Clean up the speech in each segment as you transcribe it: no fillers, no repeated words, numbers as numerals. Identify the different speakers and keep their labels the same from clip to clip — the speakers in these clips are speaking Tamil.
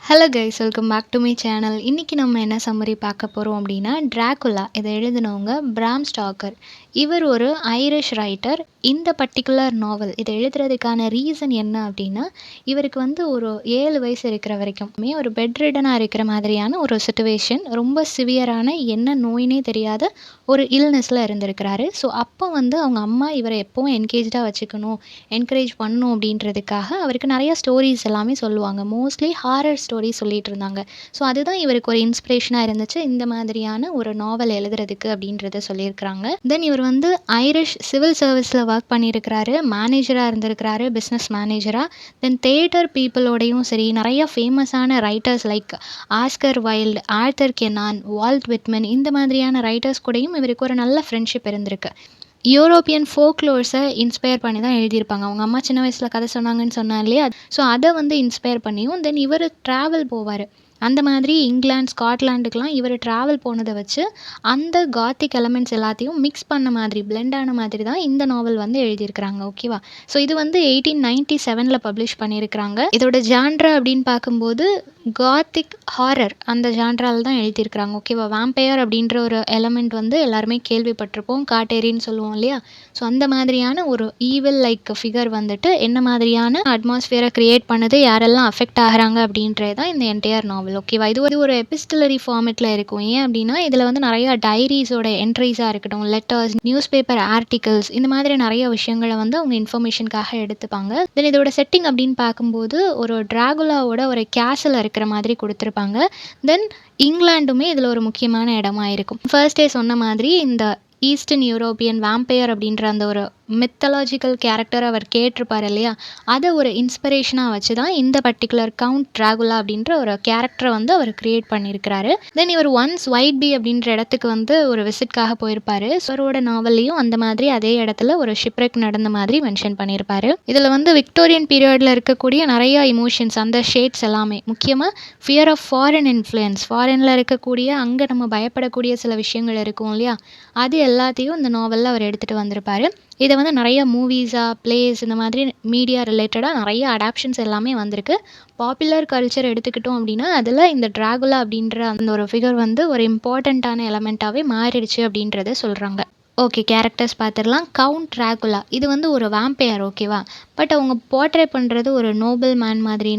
Speaker 1: Hello guys, welcome back to my channel. இன்றைக்கி நம்ம என்ன சம்மரி பார்க்க போகிறோம் அப்படின்னா, டிராகுலா. இதை எழுதினவங்க பிராம் ஸ்டாக்கர். இவர் ஒரு ஐரிஷ் ரைட்டர். இந்த பர்டிகுலர் நாவல் இதை எழுதுறதுக்கான ரீசன் என்ன அப்படின்னா, இவருக்கு வந்து ஒரு 7 வயசு இருக்கிற வரைக்குமே ஒரு பெட் ரிடனாக இருக்கிற மாதிரியான ஒரு சுச்சுவேஷன், ரொம்ப சிவியரான என்ன நோயினே தெரியாத ஒரு இல்னஸில் இருந்திருக்கிறாரு. ஸோ அப்போ வந்து அவங்க அம்மா இவரை எப்போவும் என்கேஜாக வச்சுக்கணும், என்கரேஜ் பண்ணணும் அப்படின்றதுக்காக அவருக்கு நிறைய ஸ்டோரிஸ் எல்லாமே சொல்லுவாங்க. மோஸ்ட்லி ஹாரர் ஸ்டோரி சொல்லிட்டு இருந்தாங்க. ஸோ அதுதான் இவருக்கு ஒரு இன்ஸ்பிரேஷனாக இருந்துச்சு இந்த மாதிரியான ஒரு நாவல் எழுதுறதுக்கு அப்படின்றத சொல்லியிருக்கிறாங்க. தென் இவர் வந்து ஐரிஷ் சிவில் சர்வீஸில் ஒர்க் பண்ணியிருக்கிறாரு, மேனேஜராக இருந்திருக்கிறாரு, பிஸ்னஸ் மேனேஜராக. தென் தியேட்டர் பீப்புளோடையும் சரி, நிறைய ஃபேமஸான writers like Oscar Wilde, Arthur Conan, Walt Whitman, இந்த மாதிரியான ரைட்டர்ஸ் கூடயும் இவருக்கு ஒரு நல்ல ஃப்ரெண்ட்ஷிப் இருந்திருக்கு. யூரோப்பியன் ஃபோக்லோர்ஸை இன்ஸ்பயர் பண்ணி தான் எழுதியிருப்பாங்க. அவங்க அம்மா சின்ன வயசில் கதை சொன்னாங்கன்னு சொன்னாங்க இல்லையா, ஸோ அதை வந்து இன்ஸ்பயர் பண்ணியும் தென் இவர் ட்ராவல் போவார். அந்த மாதிரி இங்கிலாந்து, ஸ்காட்லாண்டுக்கெலாம் இவர் ட்ராவல் போனதை வச்சு அந்த காத்திக் எலமெண்ட்ஸ் எல்லாத்தையும் மிக்ஸ் பண்ண மாதிரி, பிளெண்ட் ஆன மாதிரி தான் இந்த நாவல் வந்து எழுதியிருக்கிறாங்க. ஓகேவா? ஸோ இது வந்து 1897 பப்ளிஷ் பண்ணியிருக்கிறாங்க. இதோட ஜான்ரா அப்படின்னு பார்க்கும்போது காத்திக் ஹாரர் அந்த ஜான்ரால் தான் எழுதியிருக்கிறாங்க. ஓகேவா? வேம்பயர் அப்படின்ற ஒரு எலமெண்ட் வந்து எல்லாருமே கேள்விப்பட்டிருப்போம், காட்டேரின்னு சொல்லுவோம் இல்லையா. ஸோ அந்த மாதிரியான ஒரு ஈவில் லைக் ஃபிகர் வந்துட்டு என்ன மாதிரியான அட்மாஸ்ஃபியரை க்ரியேட் பண்ணுது, யாரெல்லாம் அஃபெக்ட் ஆகிறாங்க அப்படின்றது தான் இந்த என்டையர் நாவல். ஓகேவா? இது ஒரு எபிஸ்டலரி ஃபார்மேட்டில் இருக்கும். ஏன் அப்படின்னா இதில் வந்து நிறையா டைரிஸோட என்ட்ரிஸாக இருக்கட்டும், லெட்டர்ஸ், நியூஸ் பேப்பர் ஆர்டிகல்ஸ், இந்த மாதிரி நிறைய விஷயங்களை வந்து அவங்க இன்ஃபர்மேஷனுக்காக எடுத்துப்பாங்க. தென் இதோட செட்டிங் அப்படின்னு பார்க்கும்போது ஒரு டிராகுலாவோட ஒரு கேசல் இருக்கிற மாதிரி கொடுத்துருப்பாங்க. தென் இங்கிலாண்டுமே இதில் ஒரு முக்கியமான இடமா இருக்கும். ஃபர்ஸ்டே சொன்ன மாதிரி இந்த ஈஸ்டர்ன் யூரோப்பியன் வேம்பயர் அப்படின்ற அந்த ஒரு மித்தலாஜிக்கல் கேரக்டர் அவர் கேட்டிருப்பார் இல்லையா, அதை ஒரு இன்ஸ்பிரேஷனாக வச்சு தான் இந்த பர்டிகுலர் கவுண்ட் டிராகுலா அப்படின்ற ஒரு கேரக்டரை வந்து அவர் கிரியேட் பண்ணியிருக்கிறாரு. தென் இவர் ஒன்ஸ் ஒயிட் பி அப்படின்ற இடத்துக்கு வந்து ஒரு விசிட்காக போயிருப்பார். அவரோட நாவல்லையும் அந்த மாதிரி அதே இடத்துல ஒரு ஷிப்ரெக் நடந்த மாதிரி மென்ஷன் பண்ணியிருப்பாரு. இதில் வந்து விக்டோரியன் பீரியடில் இருக்கக்கூடிய நிறைய இமோஷன்ஸ், அந்த ஷேட்ஸ் எல்லாமே, முக்கியமாக ஃபியர் ஆஃப் ஃபாரின் இன்ஃப்ளூயன்ஸ், ஃபாரினில் இருக்கக்கூடிய அங்கே நம்ம பயப்படக்கூடிய சில விஷயங்கள் இருக்கும் இல்லையா, அது எல்லாத்தையும் இந்த நாவலில் அவர் எடுத்துகிட்டு வந்திருப்பார். இதை வந்து நிறைய மூவிஸாக, பிளேஸ், இந்த மாதிரி மீடியா ரிலேட்டடாக நிறைய அடாப்ஷன்ஸ் எல்லாமே வந்திருக்கு. பாப்புலர் கல்ச்சர் எடுத்துக்கிட்டோம் அப்படின்னா அதில் இந்த டிராகுலா அப்படின்ற அந்த ஒரு ஃபிகர் வந்து ஒரு இம்பார்ட்டண்ட்டான எலமெண்ட்டாகவே மாறிடுச்சு அப்படின்றத சொல்கிறாங்க. ஓகே, கேரக்டர்ஸ் பார்த்துடலாம். கவுண்ட் டிராகுலா இது வந்து ஒரு வேம்பயர். ஓகேவா? பட் அவங்க போர்ட்ரே பண்ணுறது ஒரு நோபல் மேன் மாதிரி,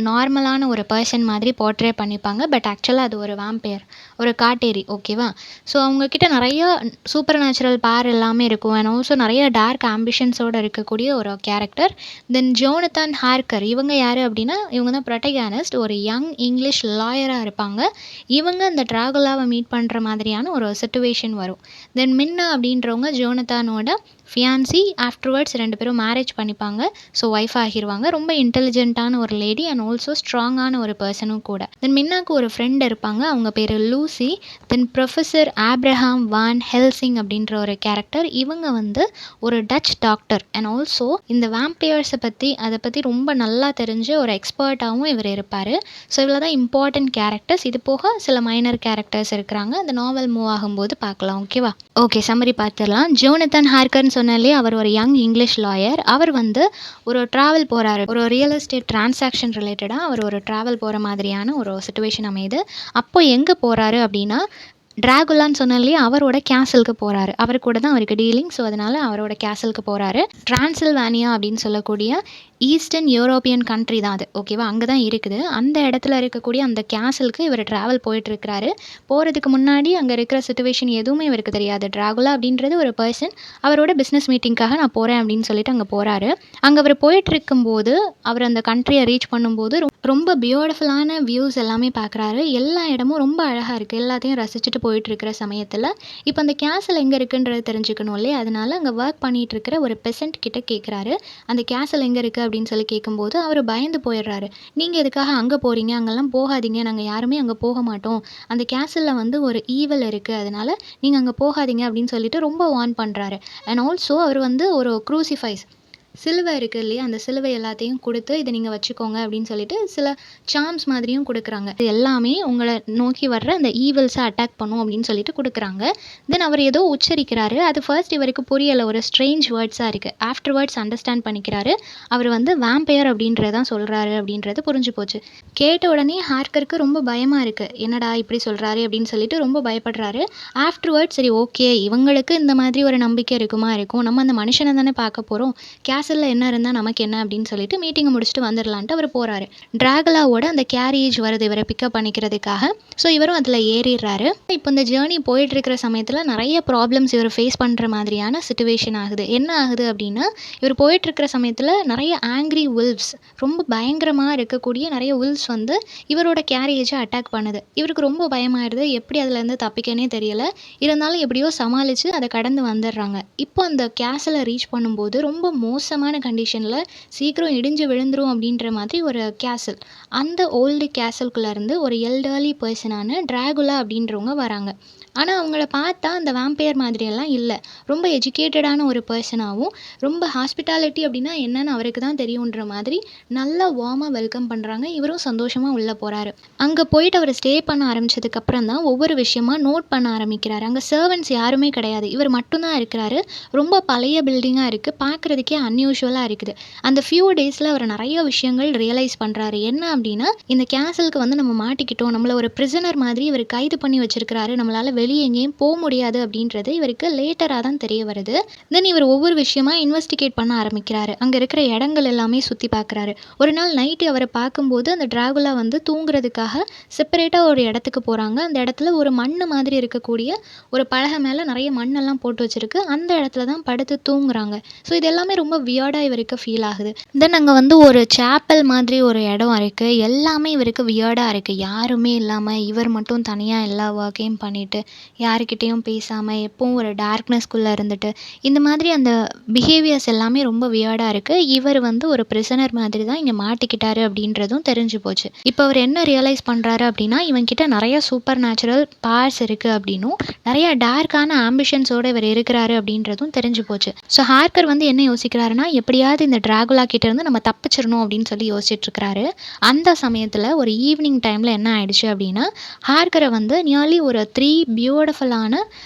Speaker 1: நார்மலான ஒரு பர்சன் மாதிரி போர்ட்ரே பண்ணிப்பாங்க. பட் ஆக்சுவலாக அது ஒரு வேம்பயர், ஒரு காட்டேரி. ஓகேவா? ஸோ அவங்கக்கிட்ட நிறையா சூப்பர் நேச்சுரல் பவர் எல்லாமே இருக்கும். அண்ட் ஆல்சோ நிறைய டார்க் ஆம்பிஷன்ஸோடு இருக்கக்கூடிய ஒரு கேரக்டர். தென் ஜோனத்தன் ஹார்க்கர், இவங்க யார் அப்படின்னா இவங்க தான் ப்ரொட்டகானிஸ்ட், ஒரு யங் இங்கிலீஷ் லாயராக இருப்பாங்க. இவங்க இந்த டிராகுலாவை மீட் பண்ணுற மாதிரியான ஒரு சிச்சுவேஷன் வரும். தென் மின்னா அப்படின்றவங்க ஜோனத்தானோட ஃபியான்சி, ஆஃப்டர்வர்ட்ஸ் 2 பேரும் மேரேஜ் பண்ணிப்பாங்க. ஸோ ஒய்ஃப் ஆகிடுவாங்க. ரொம்ப இன்டெலிஜென்ட்டான ஒரு லேடி அண்ட் ஆல்சோ ஸ்ட்ராங்கான ஒரு பர்சனும் கூட. தென் மின்னாக்கு ஒரு ஃப்ரெண்ட் இருப்பாங்க, அவங்க பேர் லூசி. தென் ப்ரொஃபஸர் ஆப்ரஹாம் வான் ஹெல்சிங் அப்படின்ற ஒரு கேரக்டர். இவங்க வந்து ஒரு டச் டாக்டர் அண்ட் ஆல்சோ இந்த வேம்பயர்ஸை பற்றி அதை பற்றி ரொம்ப நல்லா தெரிஞ்ச ஒரு எக்ஸ்பர்ட்டாகவும் இவர் இருப்பார். ஸோ இவ்வளோ தான் இம்பார்ட்டன்ட் கேரக்டர்ஸ். இது போக சில மைனர் கேரக்டர்ஸ் இருக்கிறாங்க. அந்த நாவல் மூவ் ஆகும்போது பார்க்கலாம். ஓகேவா? ஓகே, சம்மரி பார்த்துடலாம். ஜோனத்தன் ஹார்க்கர்னு சொன்னாலே அவர் ஒரு யங் இங்கிலீஷ் லாயர். அவர் வந்து ஒரு ட்ராவல் போகிறாரு, ஒரு ரியல் எஸ்டேட் டிரான்சாக்ஷன் ரிலேட்டடாக அவர் ஒரு ட்ராவல் போகிற மாதிரியான ஒரு சிச்சுவேஷன் அமையுது. அப்போ எங்கே போகிறாரு அப்படின்னா டிராகுலான்னு சொன்னாலே அவரோட கேசலுக்கு போகிறாரு. அவர் கூட தான் அவருக்கு டீலிங். ஸோ அதனால் அவரோட கேசலுக்கு போகிறாரு. டிரான்சில்வேனியா அப்படின்னு சொல்லக்கூடிய ஈஸ்டர்ன் யூரோப்பியன் கண்ட்ரி தான் அது. ஓகேவா? அங்கே தான் இருக்குது. அந்த இடத்துல இருக்கக்கூடிய அந்த கேசலுக்கு இவர் ட்ராவல் போயிட்டுருக்கிறாரு. போகிறதுக்கு முன்னாடி அங்கே இருக்கிற சிச்சுவேஷன் எதுவுமே இவருக்கு தெரியாது. டிராகுலா அப்படின்றது ஒரு பர்சன், அவரோட பிஸ்னஸ் மீட்டிங்காக நான் போகிறேன் அப்படின்னு சொல்லிட்டு அங்கே போகிறாரு. அங்கே அவர் போயிட்டுருக்கும்போது அவர் அந்த கண்ட்ரியை ரீச் பண்ணும்போது ரொம்ப பியூட்டிஃபுல்லான வியூஸ் எல்லாமே பார்க்குறாரு. எல்லா இடமும் ரொம்ப அழகாக இருக்குது. எல்லாத்தையும் ரசிச்சுட்டு போயிட்டுருக்கிற சமயத்தில் இப்போ அந்த கேசல் எங்கே இருக்குன்றது தெரிஞ்சுக்கணும் இல்லையா, அதனால் அங்கே ஒர்க் பண்ணிகிட்டு இருக்கிற ஒரு பெசன்ட் கிட்ட கேட்குறாரு, அந்த கேசல் எங்கே இருக்குது அப்படின்னு சொல்லி கேட்கும்போது அவர் பயந்து போயிடுறாரு. நீங்கள் எதுக்காக அங்கே போகிறீங்க, அங்கெல்லாம் போகாதீங்க, நாங்கள் யாருமே அங்கே போக மாட்டோம், அந்த கேசலில் வந்து ஒரு ஈவல் இருக்குது, அதனால் நீங்கள் அங்கே போகாதீங்க அப்படின்னு சொல்லிட்டு ரொம்ப வார்ன் பண்ணுறாரு. அண்ட் ஆல்சோ அவர் வந்து ஒரு க்ரூசிஃபைஸ், சிலுவை இருக்கு இல்லையா? அந்த சிலுவை எல்லாத்தையும் குடுத்து, "இத நீங்க வச்சுக்கோங்க" அப்படின்னு சொல்லிட்டு சில சார்ம்ஸ் மாதிரியும் குடுக்குறாங்க. இது எல்லாமே உங்கள நோக்கி வர்ற அந்த ஈவில்ஸ அட்டாக் பண்ணும் அப்படின்னு சொல்லிட்டு குடுக்குறாங்க. தென் அவர் ஏதோ உச்சரிக்கிறாரு. அது ஃபர்ஸ்ட் இவருக்கு புரியல. ஒரு ஸ்ட்ரேஞ்ச் வேர்ட்ஸா இருக்கு. ஆஃப்டர்வர்ட்ஸ் அண்டர்ஸ்டாண்ட் பண்ணிக்கிறாரு. அவர் வந்து வேம்பயர் அப்படின்றத தான் சொல்றாரு அப்படின்றது புரிஞ்சு போச்சு. கேட்ட உடனே ஹார்க்கருக்கு ரொம்ப பயமா இருக்கு. "என்னடா இப்படி சொல்றாரே!" அப்படின்னு சொல்லிட்டு ரொம்ப பயப்படுறாரு. ஆஃப்டர்வர்ட்ஸ் சரி ஓகே, இவங்களுக்கு இந்த மாதிரி ஒரு நம்பிக்கை இருக்குமா இருக்கும். நம்ம அந்த மனுஷன தானே பார்க்க போறோம். கேசல்ல என்ன இருந்தா நமக்கு என்ன அப்படின்னு சொல்லிட்டு மீட்டிங்க முடிச்சுட்டு வந்துரலான்ட்டு அவரு போறாரு. டிராகுலாவோட அந்த கேரியேஜ் வருது இவர பிக்கப் பண்ணிக்கிறதுக்காக. ஸோ இவரும் அதுல ஏறிர்றாரு. இப்போ இந்த ஜர்னி போயிட்டு இருக்கிற சமயத்துல நெறைய ப்ராப்ளம்ஸ் இவரு ஃபேஸ் பண்ற மாதிரியான சிச்சுவேஷன் ஆகுது. என்ன ஆகுது அப்படின்னா, இவரு போயிட்டு இருக்கிற சமயத்துல நெறைய ஆங்ரி வுல்வ்ஸ் ரொம்ப பயங்கரமா இருக்கக்கூடிய நெறைய வுல்வ்ஸ் வந்து இவரோட கேரியேஜ அட்டாக் பண்ணுது. இவருக்கு ரொம்ப பயமாயிடுது. எப்படி அதுலேருந்து தப்பிக்கன்னே தெரியல. இருந்தாலும் எப்படியோ சமாளிச்சு அத கடந்து வந்துர்றாங்க. இப்போ அந்த கேசல ரீச் பண்ணும்போது ரொம்ப மோசமான கண்டிஷன்ல சீக்கிரம் இடிஞ்சு விழுந்துரும் அப்படின்ற மாதிரி ஒரு கேசல். அந்த ஓல்டு கேசல்குள்ளேருந்து ஒரு எல்டர்லி பெர்சனான டிராகுலா அப்படின்றவங்க வராங்க. ஆனா அவங்கள பார்த்தா அந்த வேம்பயர் மாதிரியெல்லாம் இல்ல. ரொம்ப எஜுகேட்டடான ஒரு பெர்சனாவும், ரொம்ப ஹாஸ்பிட்டாலிட்டி அப்படின்னா என்னன்னு அவருக்கு தான் தெரியுன்ற மாதிரி நல்லா வார்மா வெல்கம் பண்றாங்க. இவரும் சந்தோஷமா உள்ள போறாரு. அங்க போயிட்டு அவரு ஸ்டே பண்ண ஆரம்பிச்சதுக்கப்புறம் தான் ஒவ்வொரு விஷயமா நோட் பண்ண ஆரம்பிக்கிறாரு. அங்க சர்வன்ட்ஸ் யாருமே கிடையாது. இவர் மட்டும் தான் இருக்கிறாரு. ரொம்ப பழைய பில்டிங்கா இருக்கு. பார்க்குறதுக்கே அன்யூசுவலா இருக்குது. அந்த ஃபியூ டேஸ்ல அவர் நெறைய விஷயங்கள் ரியலைஸ் பண்றாரு. என்ன அப்படின்னா, இந்த கேசலுக்கு வந்து நம்ம மாட்டிக்கிட்டோம். நம்மள ஒரு பிரிசனர் மாதிரி இவரு கைது பண்ணி வச்சிருக்கிறாரு. நம்மளால வெளிய எங்கேயும் முடியாது அப்படின்றது இவருக்கு லேட்டரா தான் தெரிய வருது. தென் இவர் ஒவ்வொரு விஷயமா இன்வெஸ்டிகேட் பண்ண ஆரம்பிக்கிறாரு. அங்க இருக்கிற இடங்கள் எல்லாமே சுத்தி பார்க்குறாரு. ஒரு நாள் நைட்டு அவர பார்க்கும்போது அந்த டிராகுலா வந்து தூங்குறதுக்காக செப்பரேட்டா ஒரு இடத்துக்கு போறாங்க. அந்த இடத்துல ஒரு மண்ணு மாதிரி இருக்கக்கூடிய ஒரு பலகை மேல நெறைய மண்ணெல்லாம் போட்டு வச்சிருக்கு. அந்த இடத்துல தான் படுத்து தூங்குறாங்க. ஸோ இது எல்லாமே ரொம்ப வியர்டா இவருக்கு ஃபீல் ஆகுது. தென் அங்க வந்து ஒரு சேப்பல் மாதிரி ஒரு இடம் இருக்கு. எல்லாமே இவருக்கு வியர்டா இருக்கு. யாருமே இல்லாம இவர் மட்டும் தனியா எல்லா வொர்க்கையும் பண்ணிட்டு, யாருக்கிட்டயும் பேசாம எப்பவும் ஒரு டார்க்னஸ்குள்ள இருந்துட்டு, இந்த மாதிரி அந்த பிஹேவியர்ஸ் எல்லாமே ரொம்ப வியர்டா இருக்கு. இவர் வந்து ஒரு பிரிசனர் மாதிரி தான் இங்க மாட்டிக்கிட்டாரு அப்படின்றதும் தெரிஞ்சு போச்சு. இப்போ அவர் என்ன ரியலைஸ் பண்றாரு அப்படின்னா, இவன்கிட்ட நெறைய சூப்பர் நேச்சுரல் பவர்ஸ் இருக்கு அப்படின்னும், நெறைய டார்க்கான ஆம்பிஷன்ஸோட இவர் இருக்கிறாரு அப்படின்றதும் தெரிஞ்சு போச்சு. ஸோ ஹார்க்கர் வந்து என்ன யோசிக்கிறாருன்னா, எப்படியாவது இந்த டிராகுலா கிட்ட இருந்து நம்ம தப்பிச்சிரணும் அப்படின்னு சொல்லி யோசிச்சுட்டு இருக்கிறாரு. அந்த சமயத்துல ஒரு ஈவினிங் டைம்ல என்ன ஆயிடுச்சு அப்படின்னா, ஹார்க்கர வந்து நியர்லி ஒரு 3 பியூட்டிஃபுல்லான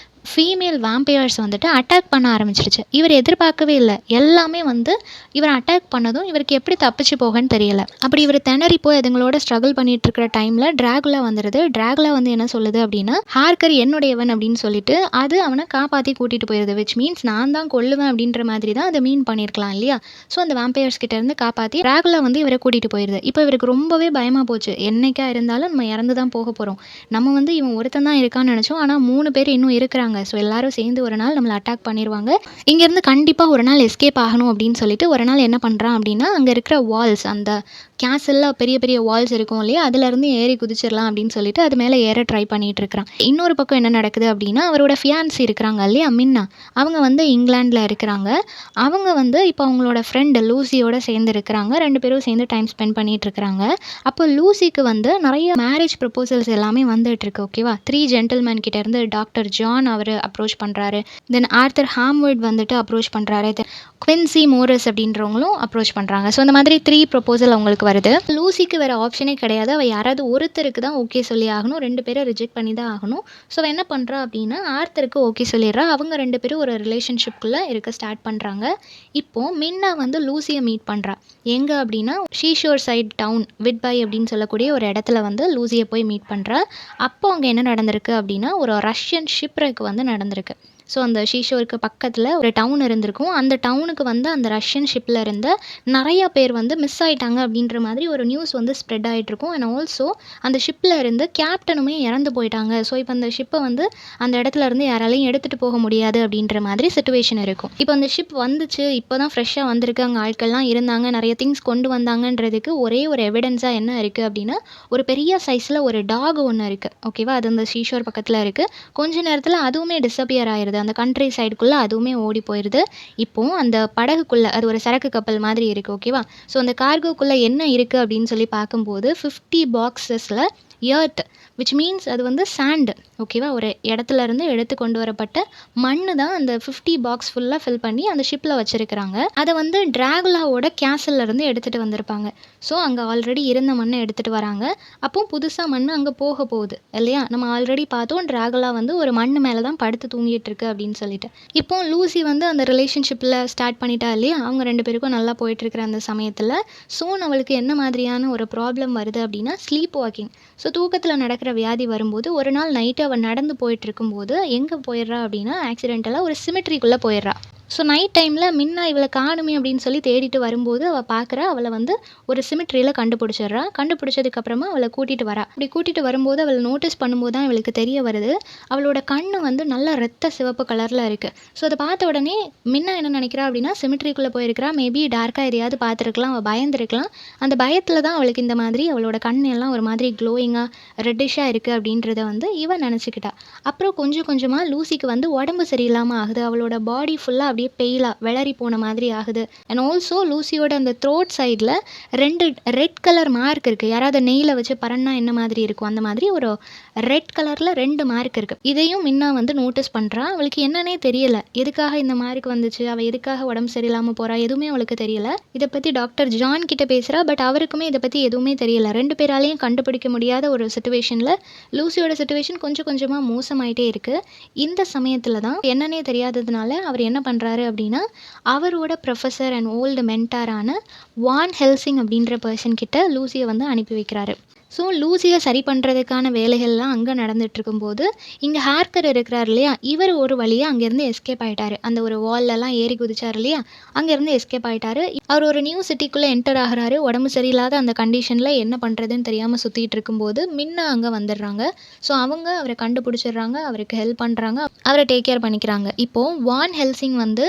Speaker 1: ஃபீமேல் வேம்பயர்ஸ் வந்துட்டு அட்டாக் பண்ண ஆரம்பிச்சிருச்சு. இவர் எதிர்பார்க்கவே இல்ல. எல்லாமே வந்து இவர அட்டாக் பண்ணதும் இவருக்கு எப்படி தப்பிச்சு போகன்னு தெரியல. அப்படி இவரு திணறி போய் அதுங்களோட ஸ்ட்ரகிள் பண்ணிட்டு இருக்கிற டைம்ல டிராகுலா வந்துருது. டிராகுலா வந்து என்ன சொல்லுது அப்படின்னா, ஹார்க்கர் என்னுடையவன் அப்படின்னு சொல்லிட்டு அது அவன காப்பாத்தி கூட்டிட்டு போயிருது. விச் மீன்ஸ் நான் தான் கொல்லுவேன் அப்படின்ற மாதிரி தான் அத மீன் பண்ணியிருக்கலாம் இல்லையா? ஸோ அந்த வேம்பயர்ஸ் கிட்ட இருந்து காப்பாத்தி டிராகுலா வந்து இவர கூட்டிட்டு போயிருது. இப்போ இவருக்கு ரொம்பவே பயமா போச்சு. என்னைக்கா இருந்தாலும் நம்ம இறந்து தான் போக போறோம். நம்ம வந்து இவன் ஒருத்தன் தான் இருக்கான்னு நினைச்சோம். ஆனா 3 பேர் இன்னும் இருக்கிறாங்க. ஸோ எல்லாரும் சேர்ந்து ஒரு நாள் நம்மள அட்டாக் பண்ணிருவாங்க. இங்கேருந்து கண்டிப்பா ஒரு நாள் எஸ்கேப் ஆகணும் அப்படின்னு சொல்லிட்டு ஒரு நாள் என்ன பண்றான் அப்படின்னா, அங்க இருக்கிற வால்ஸ் அந்த கேசல்ல பெரிய பெரிய வால்ஸ் இருக்கும் இல்லையா? அதுலேருந்து ஏறி குதிச்சிடலாம் அப்படின்னு சொல்லிட்டு அது மேல ஏற ட்ரை பண்ணிட்டு இருக்கிறான். இன்னொரு பக்கம் என்ன நடக்குது அப்படின்னா, அவரோட ஃபியான்சி இருக்கிறாங்க இல்லையா? மின்னா. அவங்க வந்து இங்கிலாந்துல இருக்கிறாங்க. அவங்க வந்து இப்போ அவங்களோட ஃப்ரெண்ட் லூசியோட சேர்ந்து இருக்கிறாங்க. 2 பேரும் சேர்ந்து டைம் ஸ்பெண்ட் பண்ணிட்டு இருக்கிறாங்க. அப்போ லூசிக்கு வந்து நிறைய மேரேஜ் ப்ரொபோசல்ஸ் எல்லாமே வந்துட்டு இருக்கு. ஓகேவா? 3 ஜென்டில்மேன் கிட்ட இருந்து டாக்டர் ஜான் அவரு அப்ரோச் பண்றாரு. தென் ஆர்தர் ஹாம்வுட் வந்துட்டு அப்ரோச் பண்றாரு. தென் குவின்சி மோரிஸ் அப்படின்றவங்களும் அப்ரோச் பண்றாங்க. ஸோ இந்த மாதிரி 3 ப்ரொபோசல் அவங்களுக்கு வருது. லூசிக்கு வேற ஆப்ஷனே கிடையாது. அவ யாராவது ஒருத்தருக்கு தான் ஓகே சொல்லி ஆகணும். 2 பேரை ரிஜெக்ட் பண்ணி தான் ஆகணும். ஸோ அவ என்ன பண்றா அப்படின்னா, ஆர்தருக்கு ஓகே சொல்லிடுறா. அவங்க 2 பேரும் ஒரு ரிலேஷன்ஷிப்குள்ள இருக்க ஸ்டார்ட் பண்றாங்க. இப்போ மின்னா வந்து லூசியை மீட் பண்றா. எங்க அப்படின்னா, ஷீஷோர் சைட் டவுன் விட்பை அப்படின்னு சொல்லக்கூடிய ஒரு இடத்துல வந்து லூசியை போய் மீட் பண்றா. அப்போ அங்கே என்ன நடந்திருக்கு அப்படின்னா, ஒரு ரஷ்யன் ஷிப்ரெக் வந்து நடந்திருக்கு. ஸோ அந்த ஷீஷோருக்கு பக்கத்தில் ஒரு டவுன் இருந்திருக்கும். அந்த டவுனுக்கு வந்து அந்த ரஷ்யன் ஷிப்பில் இருந்த நிறைய பேர் வந்து மிஸ் ஆயிட்டாங்க அப்படின்ற மாதிரி ஒரு நியூஸ் வந்து ஸ்ப்ரெட் ஆகிட்ருக்கும். அண்ட் ஆல்சோ அந்த ஷிப்பில் இருந்து கேப்டனுமே இறந்து போயிட்டாங்க. ஸோ இப்போ அந்த ஷிப்பை வந்து அந்த இடத்துல இருந்து யாராலையும் எடுத்துகிட்டு போக முடியாது அப்படின்ற மாதிரி சிச்சுவேஷன் இருக்கும். இப்போ அந்த ஷிப் வந்துச்சு, இப்போ தான் ஃப்ரெஷ்ஷாக வந்திருக்கு, அங்கே ஆட்கள்லாம் இருந்தாங்க, நிறைய திங்ஸ் கொண்டு வந்தாங்கன்றதுக்கு ஒரே ஒரு எவிடன்ஸாக என்ன இருக்குது அப்படின்னா, ஒரு பெரிய சைஸில் ஒரு டாக் ஒன்று இருக்குது. ஓகேவா? அது அந்த ஷீஷோர் பக்கத்தில் இருக்குது. கொஞ்ச நேரத்தில் அதுவுமே டிஸப்பியர் ஆயிடுது. போயிடுது. அந்த கண்ட்ரி சைடுக்குள்ளே அதுவுமே ஓடி போயிடுது. இப்போது அந்த படகுக்குள்ளே அது ஒரு சரக்கு கப்பல் மாதிரி இருக்குது, ஓகேவா? ஸோ அந்த கார்கோக்குள்ளே என்ன இருக்குது அப்படின்னு சொல்லி பார்க்கும்போது 50 பாக்ஸஸில் எர்த், விச் மீன்ஸ் அது வந்து சாண்டு, ஓகேவா? ஒரு இடத்துல இருந்து எடுத்து கொண்டு வரப்பட்ட மண்ணு தான் அந்த 50 பாக்ஸ் ஃபுல்லாக ஃபில் பண்ணி அந்த ஷிப்பில் வச்சுருக்கிறாங்க. அதை வந்து டிராகுலாவோட கேசல்ல இருந்து எடுத்துகிட்டு வந்திருப்பாங்க. ஸோ அங்கே ஆல்ரெடி இருந்த மண்ணை எடுத்துகிட்டு வராங்க. அப்போ புதுசாக மண் அங்கே போக போகுது இல்லையா? நம்ம ஆல்ரெடி பார்த்தோம் டிராகுலா வந்து ஒரு மண் மேலே தான் படுத்து தூங்கிட்டு இருக்கு அப்படின்னு சொல்லிட்டு. இப்போ லூசி வந்து அந்த ரிலேஷன்ஷிப்பில் ஸ்டார்ட் பண்ணிட்டா இல்லையா? அவங்க 2 பேருக்கும் நல்லா போயிட்டுருக்கிற அந்த சமயத்தில் சோன் அவளுக்கு என்ன மாதிரியான ஒரு ப்ராப்ளம் வருது அப்படின்னா ஸ்லீப் வாக்கிங். ஸோ தூக்கத்தில் நடக்கிற வியாதி வரும்போது ஒரு நாள் நைட்டு அவள் நடந்து போயிட்டு இருக்கும்போது எங்கே போயிடுறா அப்படின்னா ஆக்சிடென்டலாக ஒரு சிமெட்ரிக்குள்ளே போயிடுறா. ஸோ நைட் டைமில் மின்னா இவளை காணுமே அப்படின்னு சொல்லி தேடிட்டு வரும்போது அவள் பார்க்குறா, அவளை வந்து ஒரு சிமெட்ரியில் கண்டுபிடிச்சிடுறா. கண்டுபிடிச்சதுக்கப்புறமா அவளை கூட்டிகிட்டு வரா. அப்படி கூட்டிகிட்டு வரும்போது அவளை நோட்டீஸ் பண்ணும்போது தான் இவளுக்கு தெரிய வருது, அவளோட கண்ணு வந்து நல்லா ரத்த சிவப்பு கலரில் இருக்குது. ஸோ அதை பார்த்த உடனே மின்னா என்ன நினைக்கிறா அப்படின்னா சிமெட்ரிக்குள்ளே போயிருக்கிறா, மேபி டார்க்காக எதையாவது பார்த்துருக்கலாம், அவள் பயந்துருக்கலாம். அந்த பயத்தில் தான் அவளுக்கு இந்த மாதிரி அவளோட கண் எல்லாம் ஒரு மாதிரி க்ளோயிங்காக ரெட்டிஷாக இருக்குது அப்படின்றத வந்து இவன் நினச்சிக்கிட்டா. அப்புறம் கொஞ்சம் கொஞ்சமாக லூசிக்கு வந்து உடம்பு சரியில்லாமல் ஆகுது. அவளோட பாடி ஃபுல்லாக அப்படியே பெயிலாக விளறி போன மாதிரி ஆகுது. அண்ட் ஆல்சோ லூசியோட அந்த த்ரோட் சைடில் 2 ரெட் கலர் மார்க் இருக்குது. யாராவது நெய்யில் வச்சு பறன்னா என்ன மாதிரி இருக்கும் அந்த மாதிரி ஒரு ரெட் கலரில் 2 மார்க் இருக்குது. இதையும் மின்னா வந்து நோட்டீஸ் பண்ணுறா. அவளுக்கு என்னன்னே தெரியல, எதுக்காக இந்த மார்க் வந்துச்சு, அவள் எதுக்காக உடம்பு சரியில்லாமல் போகிறா, எதுவுமே அவளுக்கு தெரியல. இதை பற்றி டாக்டர் ஜான் கிட்ட பேசுகிறா. பட் அவருக்குமே இதை பற்றி எதுவுமே தெரியல. 2 பேராலையும் கண்டுபிடிக்க முடியாத ஒரு சுச்சுவேஷனில் லூசியோட சுச்சுவேஷன் கொஞ்சம் கொஞ்சமாக மோசமாயிட்டே இருக்குது. இந்த சமயத்தில் தான் என்னன்னே தெரியாததுனால அவர் என்ன பண்ணுறாரு அப்படின்னா அவரோட ப்ரொஃபஸர் அண்ட் ஓல்டு மென்டாரான வான் ஹெல்சிங் அப்படின்ற பர்சன் கிட்ட லூசியை வந்து அனுப்பி வைக்கிறாரு. ஸோ லூசியை சரி பண்ணுறதுக்கான வேலைகள்லாம் அங்கே நடந்துட்டு இருக்கும்போது இங்கே ஹார்க்கர் இருக்கிறார் இல்லையா, இவர் ஒரு வழியாக அங்கேருந்து எஸ்கேப் ஆகிட்டாரு. அந்த ஒரு வால்லலாம் ஏறி குதிச்சார் இல்லையா, அங்கேருந்து எஸ்கேப் ஆகிட்டாரு. அவர் ஒரு நியூ சிட்டிக்குள்ளே என்டர் ஆகிறாரு. உடம்பு சரியில்லாத அந்த கண்டிஷனில் என்ன பண்ணுறதுன்னு தெரியாமல் சுற்றிட்டு இருக்கும்போது மின்னா அங்கே வந்துடுறாங்க. ஸோ அவங்க அவரை கண்டுபிடிச்சிடுறாங்க, அவருக்கு ஹெல்ப் பண்ணுறாங்க, அவரை டேக் கேர் பண்ணிக்கிறாங்க. இப்போது வான் ஹெல்சிங் வந்து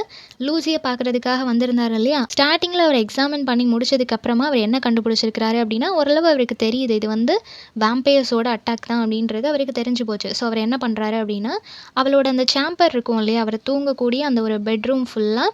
Speaker 1: லூசியை பார்க்குறதுக்காக வந்திருந்தார் இல்லையா, ஸ்டார்டிங்கில் அவர் எக்ஸாமின் பண்ணி முடிச்சதுக்கப்புறமா அவர் என்ன கண்டுபிடிச்சிருக்கிறாரு அப்படின்னா ஓரளவு அவருக்கு தெரியுது இது வந்து வேம்பயர்ஸோட அட்டாக் தான் அப்படின்றது அவருக்கு தெரிஞ்சு போச்சு. ஸோ அவர் என்ன பண்ணுறாரு அப்படின்னா அவளோட அந்த சேம்பர் இருக்கும் இல்லையா, அவர் தூங்கக்கூடிய அந்த ஒரு பெட்ரூம் ஃபுல்லாக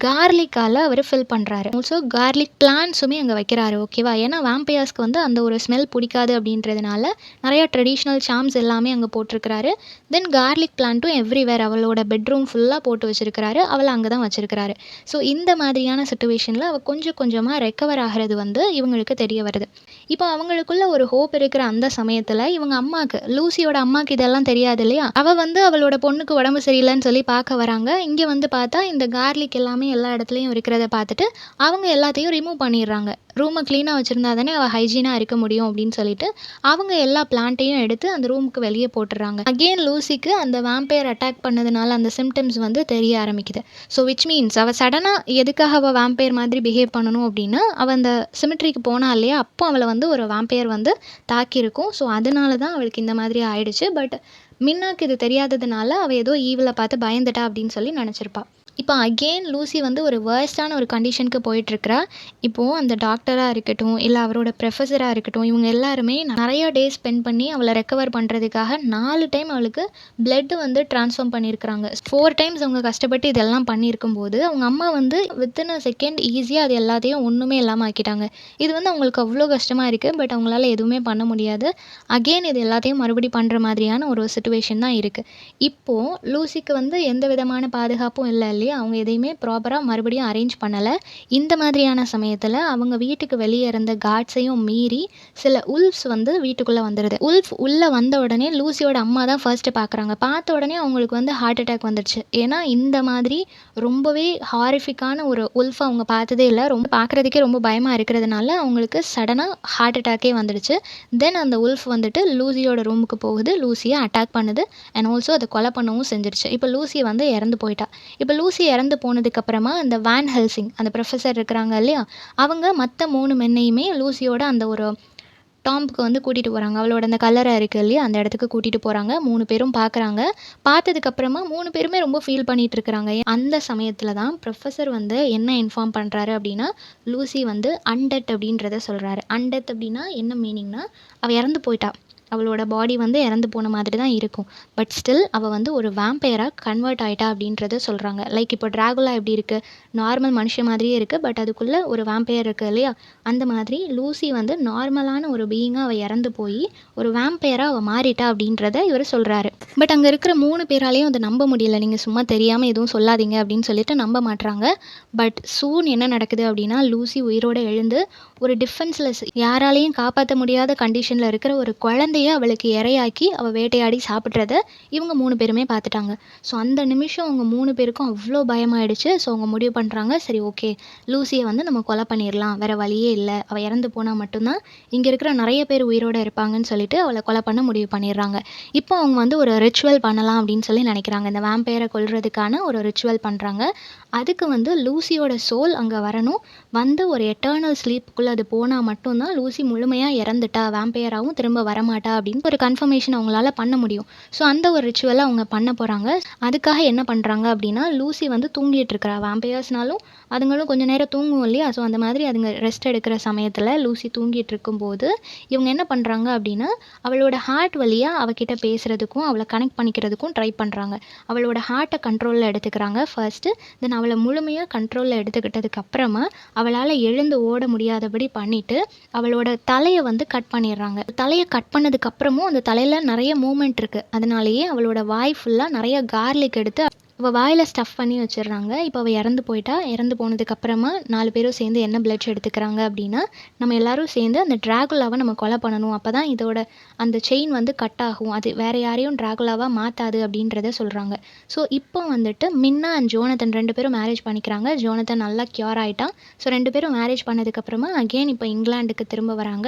Speaker 1: கார்லிக்கால் அவர் ஃபில் பண்ணுறாரு. ஆல்சோ கார்லிக் பிளான்ஸுமே அங்கே வைக்கிறாரு, ஓகேவா? ஏன்னா வேம்பயர்ஸ்க்கு வந்து அந்த ஒரு ஸ்மெல் பிடிக்காது அப்படின்றதுனால நிறையா ட்ரெடிஷ்னல் சார்ம்ஸ் எல்லாமே அங்கே போட்டிருக்கிறாரு. தென் கார்லிக் பிளான்ட்டும் எவ்ரிவேர் அவளோட பெட்ரூம் ஃபுல்லாக போட்டு வச்சுருக்கிறாரு, அவளை அங்கே தான் வச்சுருக்கிறாரு. ஸோ இந்த மாதிரியான சுச்சுவேஷனில் அவள் கொஞ்சம் கொஞ்சமாக ரெக்கவர் ஆகிறது வந்து இவங்களுக்கு தெரிய வருது. இப்போ அவங்களுக்குள்ள ஒரு ஹோப் இருக்கிற அந்த சமயத்தில் இவங்க அம்மாவுக்கு, லூசியோட அம்மாவுக்கு இதெல்லாம் தெரியாது இல்லையா, அவள் வந்து அவளோட பொண்ணுக்கு உடம்பு சரியில்லைன்னு சொல்லி பார்க்க வராங்க. இங்கே வந்து பார்த்தா இந்த கார்லிக் எல்லாமே எல்லா இடத்துலையும் இருக்கிறத பார்த்துட்டு அவங்க எல்லாத்தையும் ரிமூவ் பண்ணிடுறாங்க. ரூமை க்ளீனாக வச்சுருந்தா தானே அவள் ஹைஜீனாக இருக்க முடியும் அப்படின்னு சொல்லிட்டு அவங்க எல்லா பிளான்ட்டையும் எடுத்து அந்த ரூமுக்கு வெளியே போட்டுடுறாங்க. அகெயின் லூசிக்கு அந்த வேம்பயர் அட்டாக் பண்ணதுனால அந்த சிம்டம்ஸ் வந்து தெரிய ஆரம்பிக்குது. ஸோ விச் மீன்ஸ் அவள் சடனாக எதுக்காக அவள் வேம்பயர் மாதிரி பிஹேவ் பண்ணணும் அப்படின்னா அவள் அந்த சிமெட்ரிக்கு போனா இல்லையா, அப்போ அவளை வந்து ஒரு வேம்பயர் வந்து தாக்கியிருக்கும். ஸோ அதனால தான் அவளுக்கு இந்த மாதிரி ஆயிடுச்சு. பட் மின்னாக்கு இது தெரியாததுனால அவள் ஏதோ ஈவில் பார்த்து பயந்துட்டா அப்படின்னு சொல்லி நினச்சிருப்பா. இப்போ அகெயின் லூசி வந்து ஒரு வேர்ஸ்டான ஒரு கண்டிஷனுக்கு போயிட்டுருக்கிறா. இப்போது அந்த டாக்டராக இருக்கட்டும், இல்லை அவரோட ப்ரொஃபஸராக இருக்கட்டும், இவங்க எல்லாருமே நிறையா டேஸ் ஸ்பெண்ட் பண்ணி அவளை ரெக்கவர் பண்ணுறதுக்காக 4 டைம் அவளுக்கு பிளட்டு வந்து ட்ரான்ஸ்ஃபார்ம் பண்ணியிருக்கிறாங்க. 4 டைம்ஸ் அவங்க கஷ்டப்பட்டு இதெல்லாம் பண்ணியிருக்கும்போது அவங்க அம்மா வந்து வித்தின் அ செகண்ட் ஈஸியாக அது எல்லாத்தையும் ஒன்றுமே இல்லாமல் ஆக்கிட்டாங்க. இது வந்து அவங்களுக்கு அவ்வளோ கஷ்டமாக இருக்குது. பட் அவங்களால எதுவுமே பண்ண முடியாது. அகெயின் இது எல்லாத்தையும் மறுபடி பண்ணுற மாதிரியான ஒரு சிச்சுவேஷன் தான் இருக்குது. இப்போது லூசிக்கு வந்து எந்த விதமான பாதுகாப்பும் இல்லை இல்லையா, அவங்க எதையுமே ப்ராப்பராக மறுபடியும் அரேஞ்ச் பண்ணலை. இந்த மாதிரியான சமயத்தில் அவங்க வீட்டுக்கு வெளியே இருந்த கார்ட்ஸையும் மீறி சில உல்ஃப்ஸ் வந்து வீட்டுக்குள்ளே வந்துடுது. உல்ஃப் உள்ளே வந்த உடனே லூசியோட அம்மா தான் ஃபர்ஸ்ட்டு பார்க்குறாங்க. பார்த்த உடனே அவங்களுக்கு வந்து ஹார்ட் அட்டாக் வந்துடுச்சு. ஏன்னா இந்த மாதிரி ரொம்பவே ஹாரிஃபிக்கான ஒரு உல்ஃபை அவங்க பார்த்ததே இல்லை. ரொம்ப பார்க்குறதுக்கே ரொம்ப பயமாக இருக்கிறதுனால அவங்களுக்கு சடனாக ஹார்ட் அட்டாக்கே வந்துடுச்சு. தென் அந்த உல்ஃப் வந்துட்டு லூசியோட ரூமுக்கு போகுது, லூசியை அட்டாக் பண்ணுது அண்ட் ஆல்சோ அதை கொலை பண்ணவும் செஞ்சிருச்சு. இப்போ லூசி வந்து இறந்து போயிட்டா. இப்போ லூசி இறந்து போனதுக்கப்புறமா அந்த வான் ஹெல்சிங் அந்த ப்ரொஃபஸர் இருக்கிறாங்க இல்லையா, அவங்க மற்ற 3 மென்னையுமே லூசியோட அந்த ஒரு டாம்புக்கு வந்து கூட்டிகிட்டு போகிறாங்க. அவளோட அந்த கல்லறை இருக்குது இல்லையா, அந்த இடத்துக்கு கூட்டிகிட்டு போகிறாங்க. 3 பேரும் பார்க்குறாங்க. பார்த்ததுக்கப்புறமா 3 பேருமே ரொம்ப ஃபீல் பண்ணிகிட்டு இருக்கிறாங்க. அந்த சமயத்தில் தான் ப்ரொஃபஸர் வந்து என்ன இன்ஃபார்ம் பண்ணுறாரு அப்படின்னா லூசி வந்து அன்டெட் அப்படின்றத சொல்கிறாரு. அன்டெத் அப்படின்னா என்ன மீனிங்னா அவள் இறந்து போயிட்டா. அவளோட பாடி வந்து இறந்து போன மாதிரி தான் இருக்கும். பட் ஸ்டில் அவள் வந்து ஒரு வேம்பயராக கன்வெர்ட் ஆகிட்டா அப்படின்றத சொல்கிறாங்க. லைக் இப்போ டிராகுலா எப்படி இருக்குது, நார்மல் மனுஷன் மாதிரியே இருக்குது, பட் அதுக்குள்ளே ஒரு வேம்பயர் இருக்குது இல்லையா, அந்த மாதிரி லூசி வந்து நார்மலான ஒரு பீயிங்காக அவள் இறந்து போய் ஒரு வேம்பயராக அவள் மாறிட்டா அப்படின்றத இவர் சொல்கிறாரு. பட் அங்கே இருக்கிற 3 பேராலையும் அதை நம்ப முடியல. நீங்கள் சும்மா தெரியாமல் எதுவும் சொல்லாதீங்க அப்படின்னு சொல்லிட்டு நம்ப மாட்றாங்க. பட் சூன் என்ன நடக்குது அப்படின்னா, லூசி உயிரோடு எழுந்து ஒரு டிஃபென்ஸ்லெஸ், யாராலையும் காப்பாற்ற முடியாத கண்டிஷனில் இருக்கிற ஒரு குழந்தைய அவளுக்கு இரையாக்கி அவள் வேட்டையாடி சாப்பிட்றத இவங்க 3 பேருமே பார்த்துட்டாங்க. ஸோ அந்த நிமிஷம் அவங்க 3 பேருக்கும் அவ்வளோ பயமாயிடுச்சு. ஸோ அவங்க முடிவு பண்ணுறாங்க, சரி ஓகே, லூசியை வந்து நம்ம கொலை பண்ணிடலாம், வேறு வழியே இல்லை, அவள் இறந்து போனால் மட்டும்தான் இங்கே இருக்கிற நிறைய பேர் உயிரோடு இருப்பாங்கன்னு சொல்லிட்டு அவளை கொலை பண்ண முடிவு பண்ணிடுறாங்க. இப்போ அவங்க வந்து ஒரு ரிச்சுவல் பண்ணலாம் அப்படின்னு சொல்லி நினைக்கிறாங்க. இந்த வேம்பயரை கொல்றதுக்கான ஒரு ரிச்சுவல் பண்ணுறாங்க. அதுக்கு வந்து லூசியோட சோல் அங்கே வரணும், வந்து ஒரு எட்டர்னல் ஸ்லீப்புக்குள்ளே அது போனால் மட்டும்தான் லூசி முழுமையாக இறந்துட்டா, வேம்பயராகவும் திரும்ப வரமாட்டா அப்படின்னு ஒரு கன்ஃபர்மேஷன் அவங்களால பண்ண முடியும். ஸோ அந்த ஒரு ரிச்சுவலை அவங்க பண்ண போகிறாங்க. அதுக்காக என்ன பண்ணுறாங்க அப்படின்னா, லூசி வந்து தூங்கிட்டு இருக்கிறா. வேம்பயர்ஸ்னாலும் அதுங்களும் கொஞ்சம் நேரம் தூங்கும் இல்லையா, ஸோ அந்த மாதிரி அதுங்க ரெஸ்ட் எடுக்கிற சமயத்தில் லூசி தூங்கிட்டு இருக்கும்போது இவங்க என்ன பண்ணுறாங்க அப்படின்னா, அவளோட ஹார்ட் வழியாக அவகிட்ட பேசுகிறதுக்கும் அவளை கனெக்ட் பண்ணிக்கிறதுக்கும் ட்ரை பண்ணுறாங்க. அவளோட ஹார்ட்டை கண்ட்ரோலில் எடுத்துக்கிறாங்க ஃபர்ஸ்ட்டு. தென் அவளை முழுமையாக கண்ட்ரோலில் எடுத்துக்கிட்டதுக்கு அப்புறமா அவளால் எழுந்து ஓட முடியாதபடி பண்ணிவிட்டு அவளோட தலையை வந்து கட் பண்ணிடுறாங்க. தலையை கட் பண்ணதுக்கப்புறமும் அந்த தலையில் நிறைய மூமெண்ட் இருக்குது. அதனாலேயே அவளோட வாய் ஃபுல்லாக நிறைய கார்லிக் எடுத்து அவள் வாயில் ஸ்டஃப் பண்ணி வச்சிடுறாங்க. இப்போ அவள் இறந்து போயிட்டா. இறந்து போனதுக்கப்புறமா 4 பேரும் சேர்ந்து என்ன பிளட்ஸ் எடுத்துக்கிறாங்க அப்படின்னா, நம்ம எல்லாரும் சேர்ந்து அந்த டிராகுலாவை நம்ம கொலை பண்ணணும், அப்போ தான் இதோட அந்த செயின் வந்து கட் ஆகும், அது வேறு யாரையும் டிராகுலாவாக மாற்றாது அப்படின்றத சொல்கிறாங்க. ஸோ இப்போ வந்துட்டு மின்னா அண்ட் ஜோனத்தன் 2 பேரும் மேரேஜ் பண்ணிக்கிறாங்க. ஜோனத்தன் நல்லா க்யூர் ஆகிட்டான். ஸோ 2 பேரும் மேரேஜ் பண்ணதுக்கப்புறமா அகெயின் இப்போ இங்கிலாந்துக்கு திரும்ப வராங்க.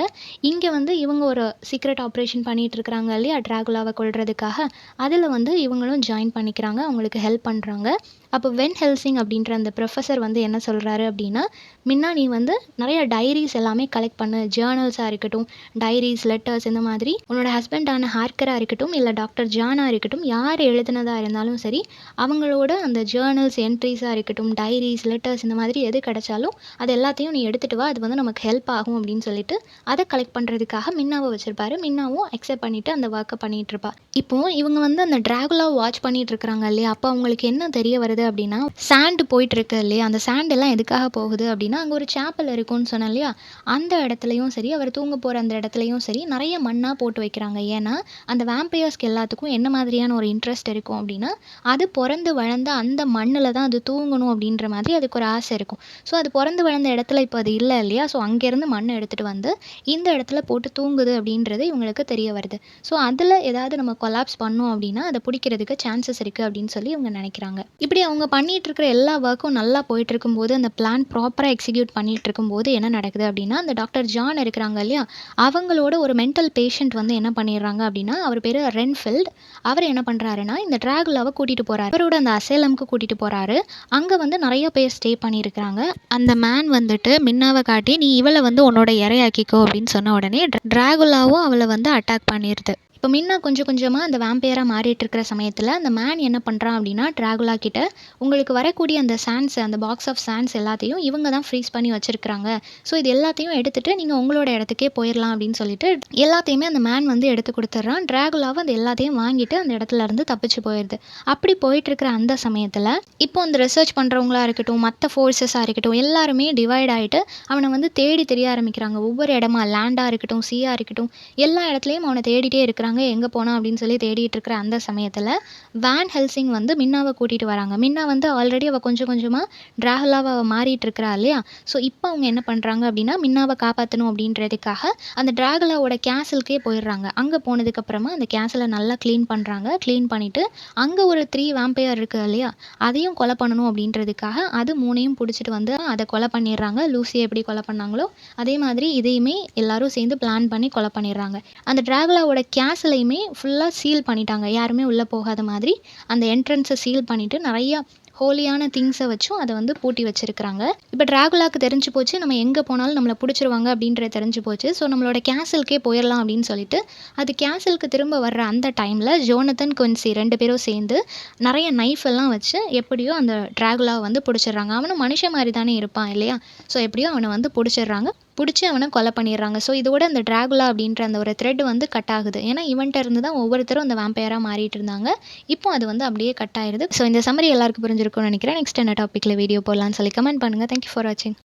Speaker 1: இங்கே வந்து இவங்க ஒரு சீக்ரெட் ஆப்ரேஷன் பண்ணிகிட்டு இருக்கிறாங்க இல்லையா, டிராகுலாவை கொல்றதுக்காக. அதில் வந்து இவங்களும் ஜாயின் பண்ணிக்கிறாங்க, அவங்களுக்கு ஹெல்ப் பண்ணுறாங்க. அப்போ வென் ஹெல்சிங் அப்படின்ற அந்த ப்ரொஃபஸர் வந்து என்ன சொல்கிறாரு அப்படின்னா, மின்னா நீ வந்து நிறைய டைரிஸ் எல்லாமே கலெக்ட் பண்ணு, ஜேர்னல்ஸாக இருக்கட்டும், டைரிஸ், லெட்டர்ஸ், இந்த மாதிரி உன்னோட ஹஸ்பண்டான ஹார்க்கராக இருக்கட்டும், இல்லை டாக்டர் ஜானாக இருக்கட்டும், யார் எழுதுனதாக இருந்தாலும் சரி, அவங்களோட அந்த ஜேர்னல்ஸ் என்ட்ரிஸாக இருக்கட்டும், டைரிஸ், லெட்டர்ஸ், இந்த மாதிரி எது கிடைச்சாலும் அது எல்லாத்தையும் நீ எடுத்துகிட்டு வா, அது வந்து நமக்கு ஹெல்ப் ஆகும் அப்படின்னு சொல்லிட்டு அதை கலெக்ட் பண்ணுறதுக்காக மின்னாவை வச்சுருப்பாரு. மின்னாவும் அக்செப்ட் பண்ணிவிட்டு அந்த ஒர்க்கை பண்ணிகிட்டு இருப்பா. இப்போது இவங்க வந்து அந்த டிராகுலாவை வாட்ச் பண்ணிகிட்டு இருக்கிறாங்க இல்லையா, அப்போ அவங்களுக்கு என்ன தெரிய வருது அப்படின்னா, சாண்டு போயிட்டு இருக்கு இல்லையா, அந்த சாண்ட் எல்லாம் எதுக்காக போகுது அப்படின்னா, அங்கே ஒரு சேப்பல் இருக்கும்னு சொன்னேன் இல்லையா, அந்த இடத்துலையும் சரி, அவர் தூங்க போகிற அந்த இடத்துலையும் சரி நிறைய மண்ணாக போட்டு வைக்கிறாங்க. ஏன்னா அந்த வேம்பயர்ஸ்க்கு எல்லாத்துக்கும் என்ன மாதிரியான ஒரு இன்ட்ரெஸ்ட் இருக்கும் அப்படின்னா, அது பிறந்து வளர்ந்த அந்த மண்ணில் தான் அது தூங்கணும் அப்படின்ற மாதிரி அதுக்கு ஒரு ஆசை இருக்கும். ஸோ அது பிறந்து வளர்ந்த இடத்துல இப்போ அது இல்லை இல்லையா, ஸோ அங்கேருந்து மண்ணை எடுத்துகிட்டு வந்து இந்த இடத்துல போட்டு தூங்குது அப்படின்றது இவங்களுக்கு தெரிய வருது. ஸோ அதில் ஏதாவது நம்ம கொலாப்ஸ் பண்ணோம் அப்படின்னா அதை பிடிக்கிறதுக்கு சான்சஸ் இருக்குது அப்படின்னு சொல்லி இவங்க நினைக்கிறாங்க. இப்படி அவங்க பண்ணிட்டு இருக்கிற எல்லா ஒர்க்கும் நல்லா போயிட்டு இருக்கும்போது, அந்த பிளான் ப்ராப்பராக எக்ஸிக்யூட் பண்ணிட்டு இருக்கும்போது என்ன நடக்குது அப்படின்னா, அந்த டாக்டர் ஜான் இருக்கிறாங்க இல்லையா, அவங்களோட ஒரு மென்டல் பேஷண்ட் வந்து என்ன பண்ணிடுறாங்க அப்படின்னா, அவர் பேர் ரென்ஃபீல்ட். அவர் என்ன பண்ணுறாருன்னா, இந்த டிராகுலாவை கூட்டிகிட்டு போகிறாரு, அவரோட அந்த அசேலம்க்கு கூட்டிகிட்டு போகிறாரு. அங்கே வந்து நிறைய பேர் ஸ்டே பண்ணியிருக்கிறாங்க. அந்த மேன் வந்துட்டு மின்னாவை காட்டி, நீ இவளை வந்து உன்னோட இரையாக்கிக்கோ அப்படின்னு சொன்ன உடனே டிராகுலாவும் அவளை வந்து அட்டாக் பண்ணிடுது. இப்போ மின்னா கொஞ்சம் கொஞ்சமாக அந்த வேம்பையராக மாறிட்டு இருக்கிற சமயத்தில் அந்த மேன் என்ன பண்ணுறான் அப்படின்னா, டிராகுலா கிட்ட உங்களுக்கு வரக்கூடிய அந்த சாண்ட்ஸ், அந்த பாக்ஸ் ஆஃப் சாண்ட்ஸ் எல்லாத்தையும் இவங்க தான் ஃப்ரீஸ் பண்ணி வச்சுருக்கிறாங்க, ஸோ இது எல்லாத்தையும் எடுத்துகிட்டு நீங்கள் உங்களோட இடத்துக்கே போயிடலாம் அப்படின்னு சொல்லிட்டு எல்லாத்தையுமே அந்த மேன் வந்து எடுத்து கொடுத்துட்றான். டிராகுலாவை அந்த எல்லாத்தையும் வாங்கிட்டு அந்த இடத்துல இருந்து தப்பிச்சு போயிடுது. அப்படி போயிட்டுருக்கிற அந்த சமயத்தில் இப்போ அந்த ரிசர்ச் பண்ணுறவங்களா இருக்கட்டும், மற்ற ஃபோர்ஸஸாக இருக்கட்டும், எல்லாருமே டிவைட் ஆகிட்டு அவனை வந்து தேடி தெரிய ஆரம்பிக்கிறாங்க. ஒவ்வொரு இடமா, லேண்டாக இருக்கட்டும், சீயாக இருக்கட்டும், எல்லா இடத்துலையும் அவனை தேடிட்டே இருக்கிறாங்க. எங்கே போனா அப்படின்னு சொல்லி தேடிட்டு இருக்கிற அந்த சமயத்தில் வேன் ஹெல்சிங் வந்து மின்னாவை கூட்டிகிட்டு வராங்க. மின்னா வந்து ஆல்ரெடி அவள் கொஞ்சம் கொஞ்சமாக டிராகுலாவை மாறிட்டு இருக்கிறா இல்லையா, ஸோ இப்போ அவங்க என்ன பண்ணுறாங்க அப்படின்னா, மின்னாவை காப்பாற்றணும் அப்படின்றதுக்காக அந்த டிராகுலாவோட கேசலுக்கே போயிடுறாங்க. அங்கே போனதுக்கப்புறமா அந்த கேசலை நல்லா க்ளீன் பண்ணுறாங்க. க்ளீன் பண்ணிவிட்டு அங்கே ஒரு 3 வேம்பையர் இருக்குது இல்லையா, அதையும் கொலை பண்ணணும் அப்படின்றதுக்காக அது 3ஐயும் பிடிச்சிட்டு வந்து அதை கொலை பண்ணிடுறாங்க. லூசியை எப்படி கொலை பண்ணாங்களோ அதே மாதிரி இதையுமே எல்லாரும் சேர்ந்து பிளான் பண்ணி கொலை பண்ணிடுறாங்க. அந்த டிராகுலாவோட கேசலையுமே ஃபுல்லாக சீல் பண்ணிட்டாங்க, யாருமே உள்ளே போகாத மாதிரி அந்த என்ட்ரன்ஸை சீல் பண்ணிவிட்டு நிறையா ஹோலியான திங்ஸை வச்சும் அதை வந்து பூட்டி வச்சுருக்கிறாங்க. இப்போ டிராகுலாவுக்கு தெரிஞ்சு போச்சு, நம்ம எங்கே போனாலும் நம்மளை பிடிச்சிருவாங்க அப்படின்றது தெரிஞ்சு போச்சு. ஸோ நம்மளோட கேசலுக்கே போயிடலாம் அப்படின்னு சொல்லிட்டு அது கேசலுக்கு திரும்ப வர்ற அந்த டைமில் ஜோனத்தன், குயின்சி 2 பேரும் சேர்ந்து நிறைய நைஃப் எல்லாம் வச்சு எப்படியோ அந்த டிராகுலாவை வந்து பிடிச்சிடுறாங்க. அவனும் மனுஷன் மாதிரி தானே இருப்பான் இல்லையா, ஸோ எப்படியோ அவனை வந்து பிடிச்சிடுறாங்க. புடிச்சு அவன கொலை பண்ணிடுறாங்க. ஸோ இதோட அந்த டிராகுலா அப்படின்ற அந்த ஒரு த்ரெட் வந்து கட் ஆகுது. ஏன்னா இவன்ட்ட இருந்து தான் ஒவ்வொருத்தரும் அந்த வேம்பயரா மாறிட்டு இருந்தாங்க. இப்போ அது வந்து அப்படியே கட் ஆயிருது. ஸோ இந்த சம்மரி எல்லாருக்கும் புரிஞ்சிருக்கும்னு நினைக்கிறேன். நெக்ஸ்ட் என்ன டாபிக்ல வீடியோ போடலாம்னு சொல்லி கமெண்ட் பண்ணுங்க. தேங்க் யூ ஃபார் வாட்சிங்.